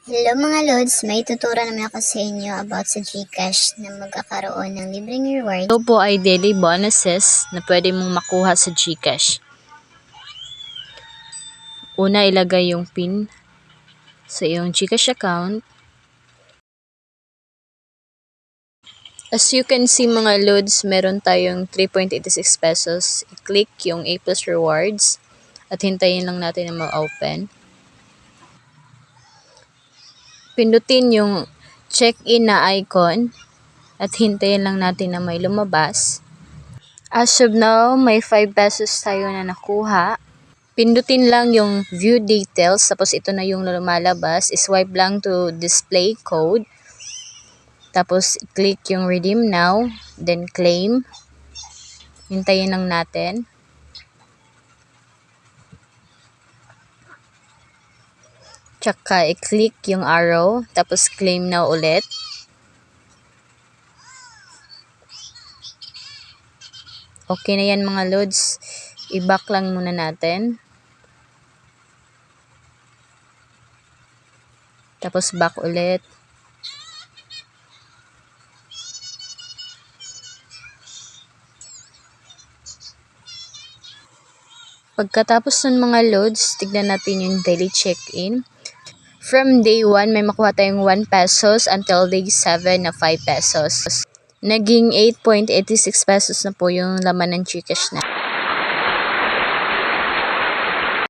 Hello mga Lods, may tuturo naman ako sa inyo about sa GCash na magkakaroon ng libreng rewards. Ito po ay daily bonuses na pwede mong makuha sa GCash. Una, ilagay yung PIN sa iyong GCash account. As you can see mga Lods, meron tayong 3.86 pesos. I-click yung A+ rewards at hintayin lang natin na ma-open. Pindutin yung check-in na icon at hintayin lang natin na may lumabas. As of now, may 5 pesos tayo na nakuha. Pindutin lang yung view details, tapos ito na yung lumalabas. Swipe lang to display code. Tapos click yung redeem now, then claim. Hintayin lang natin. Tsaka i-click yung arrow, tapos claim now ulit. Okay na yan mga Lods. I-back lang muna natin. Tapos back ulit. Pagkatapos ng mga Lods, tignan natin yung daily check-in. From day 1, may makuha tayong 1 pesos until day 7 na 5 pesos. Naging 8.86 pesos na po yung laman ng GCash na.